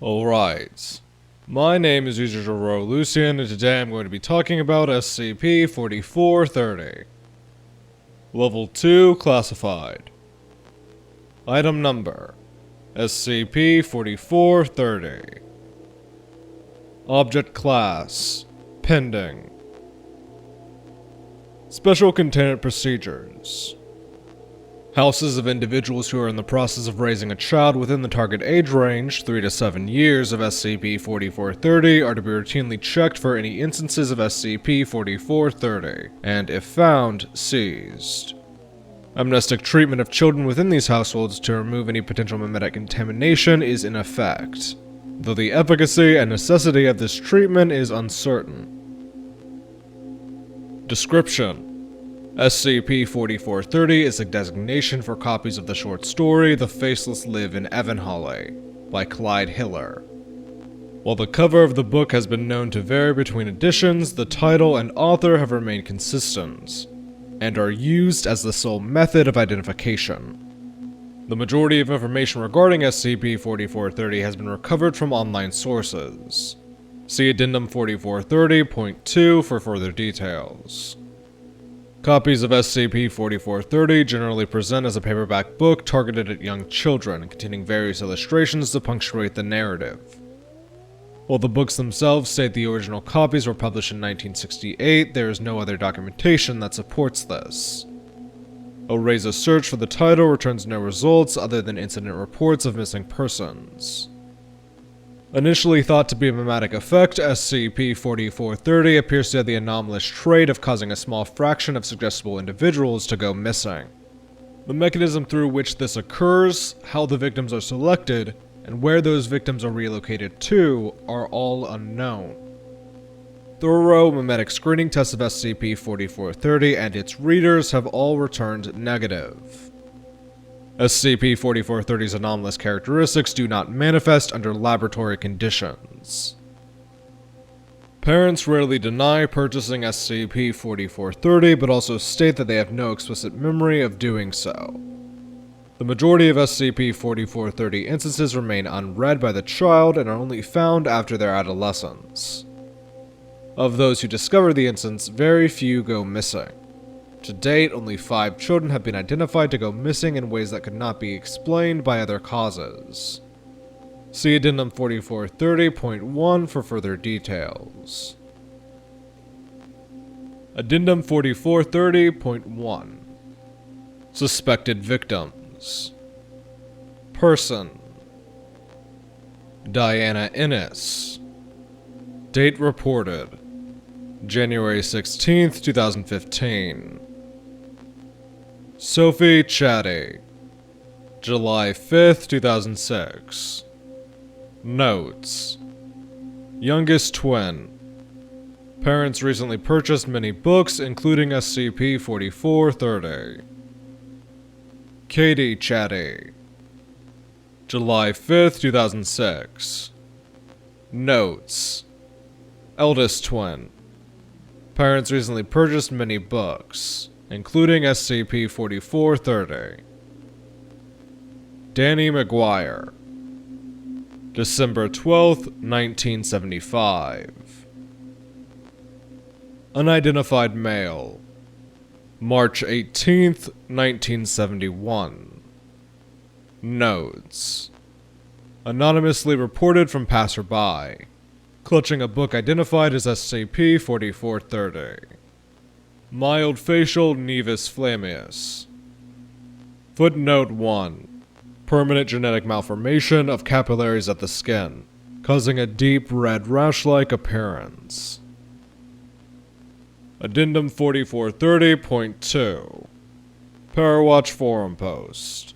Alright, my name is user Rowe Lucian, and today I'm going to be talking about SCP-4430. Level 2 Classified. Item Number SCP-4430. Object Class Pending. Special Containment Procedures. Houses of individuals who are in the process of raising a child within the target age range, 3 to 7 years, of SCP-4430 are to be routinely checked for any instances of SCP-4430, and if found, seized. Amnestic treatment of children within these households to remove any potential memetic contamination is in effect, though the efficacy and necessity of this treatment is uncertain. Description: SCP-4430 is a designation for copies of the short story The Faceless Live In Evanholly by Clyde Hiller. While the cover of the book has been known to vary between editions, the title and author have remained consistent, and are used as the sole method of identification. The majority of information regarding SCP-4430 has been recovered from online sources. See Addendum 4430.2 for further details. Copies of SCP-4430 generally present as a paperback book targeted at young children, containing various illustrations to punctuate the narrative. While the books themselves state the original copies were published in 1968, there is no other documentation that supports this. ORAZA search for the title returns no results other than incident reports of missing persons. Initially thought to be a memetic effect, SCP-4430 appears to have the anomalous trait of causing a small fraction of suggestible individuals to go missing. The mechanism through which this occurs, how the victims are selected, and where those victims are relocated to are all unknown. Thorough memetic screening tests of SCP-4430 and its readers have all returned negative. SCP-4430's anomalous characteristics do not manifest under laboratory conditions. Parents rarely deny purchasing SCP-4430, but also state that they have no explicit memory of doing so. The majority of SCP-4430 instances remain unread by the child and are only found after their adolescence. Of those who discover the instance, very few go missing. To date, only 5 children have been identified to go missing in ways that could not be explained by other causes. See Addendum 4430.1 for further details. Addendum 4430.1 Suspected Victims. Person: Diana Innes. Date reported: January 16th, 2015. Sophie Chatty. July 5th, 2006. Notes: Youngest twin. Parents recently purchased many books, including SCP-4430. Katie Chatty. July 5th, 2006. Notes: Eldest twin. Parents recently purchased many books, including SCP-4430. Danny McGuire. December 12th, 1975. Unidentified male. March 18th, 1971. Notes: Anonymously reported from passerby. Clutching a book identified as SCP-4430. Mild facial nevus flammeus. Footnote 1. Permanent genetic malformation of capillaries at the skin, causing a deep red rash-like appearance. Addendum 4430.2 Parawatch Forum Post.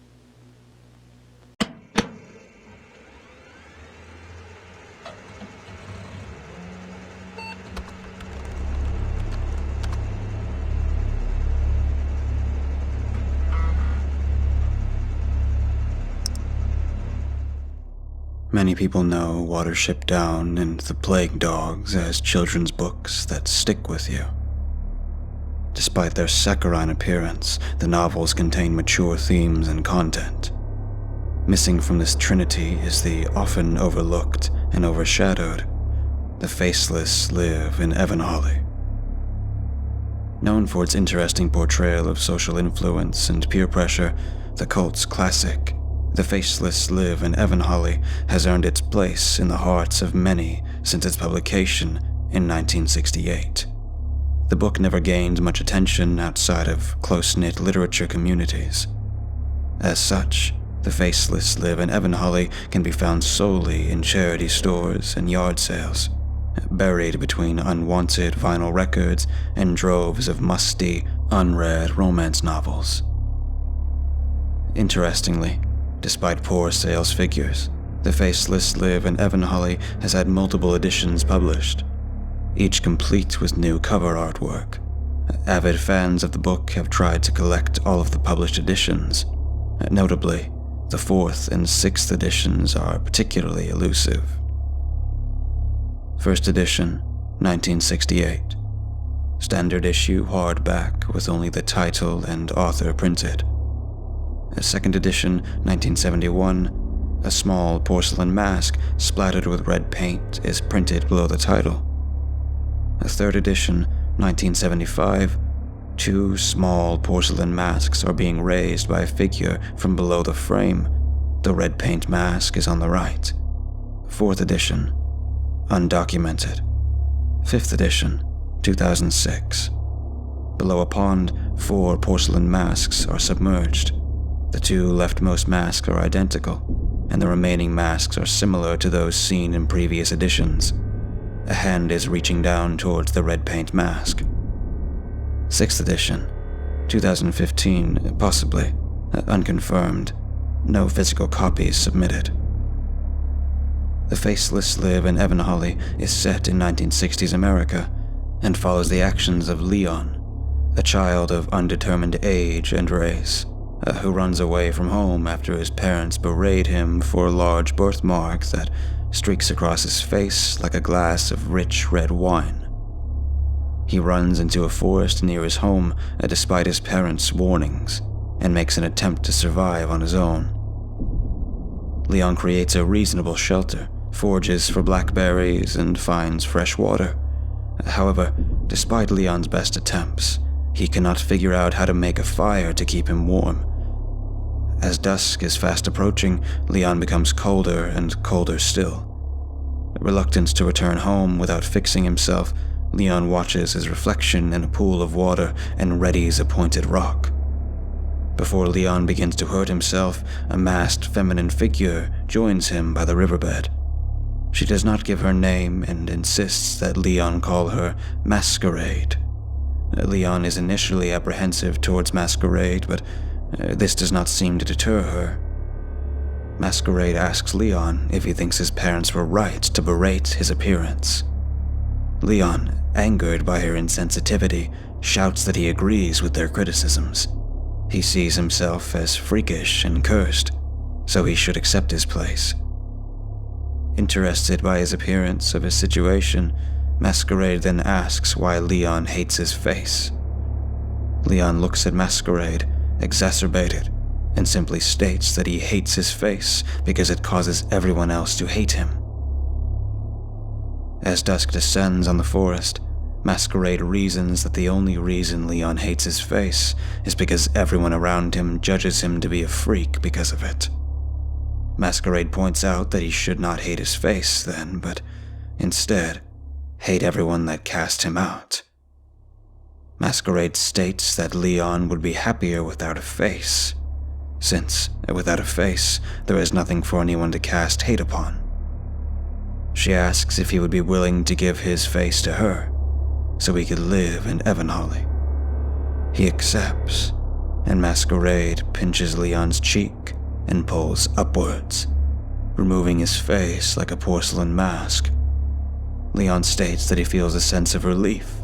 Many people know Watership Down and The Plague Dogs as children's books that stick with you. Despite their saccharine appearance, the novels contain mature themes and content. Missing from this trinity is the often overlooked and overshadowed The Faceless Live in Evanholly. Known for its interesting portrayal of social influence and peer pressure, the cult's classic, The Faceless Live in Evanholly, has earned its place in the hearts of many since its publication in 1968. The book never gained much attention outside of close-knit literature communities. As such, The Faceless Live in Evanholly can be found solely in charity stores and yard sales, buried between unwanted vinyl records and droves of musty, unread romance novels. Interestingly, despite poor sales figures, The Faceless Live in Evanholly has had multiple editions published, each complete with new cover artwork. Avid fans of the book have tried to collect all of the published editions. Notably, the 4th and 6th editions are particularly elusive. First edition, 1968. Standard issue hardback with only the title and author printed. Second edition, 1971. A small porcelain mask splattered with red paint is printed below the title. Third edition, 1975. 2 small porcelain masks are being raised by a figure from below the frame. The red paint mask is on the right. 4th edition, undocumented. 5th edition, 2006. Below a pond, 4 porcelain masks are submerged. The 2 leftmost masks are identical, and the remaining masks are similar to those seen in previous editions. A hand is reaching down towards the red paint mask. 6th edition, 2015, possibly, unconfirmed. No physical copies submitted. The Faceless Live in Evanholly is set in 1960s America and follows the actions of Leon, a child of undetermined age and race, who runs away from home after his parents berate him for a large birthmark that streaks across his face like a glass of rich red wine. He runs into a forest near his home despite his parents' warnings, and makes an attempt to survive on his own. Leon creates a reasonable shelter, forages for blackberries, and finds fresh water. However, despite Leon's best attempts, he cannot figure out how to make a fire to keep him warm. As dusk is fast approaching, Leon becomes colder and colder still. Reluctant to return home without fixing himself, Leon watches his reflection in a pool of water and readies a pointed rock. Before Leon begins to hurt himself, a masked feminine figure joins him by the riverbed. She does not give her name and insists that Leon call her Masquerade. Leon is initially apprehensive towards Masquerade, but this does not seem to deter her. Masquerade asks Leon if he thinks his parents were right to berate his appearance. Leon, angered by her insensitivity, shouts that he agrees with their criticisms. He sees himself as freakish and cursed, so he should accept his place. Interested by his appearance of his situation, Masquerade then asks why Leon hates his face. Leon looks at Masquerade, exacerbated, and simply states that he hates his face because it causes everyone else to hate him. As dusk descends on the forest, Masquerade reasons that the only reason Leon hates his face is because everyone around him judges him to be a freak because of it. Masquerade points out that he should not hate his face then, but instead, hate everyone that cast him out. Masquerade states that Leon would be happier without a face, since without a face, there is nothing for anyone to cast hate upon. She asks if he would be willing to give his face to her, so he could live in Evanholly. He accepts, and Masquerade pinches Leon's cheek and pulls upwards, removing his face like a porcelain mask. Leon states that he feels a sense of relief,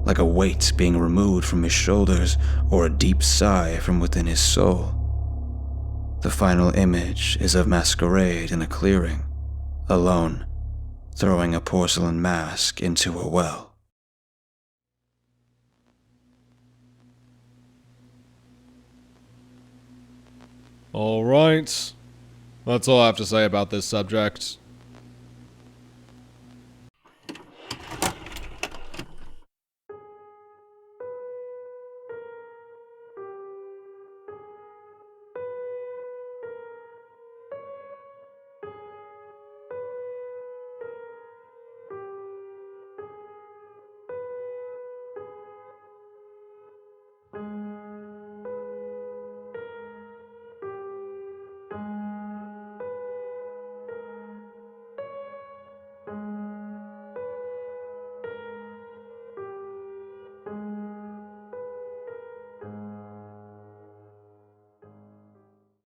like a weight being removed from his shoulders or a deep sigh from within his soul. The final image is of Masquerade in a clearing, alone, throwing a porcelain mask into a well. Alright. That's all I have to say about this subject.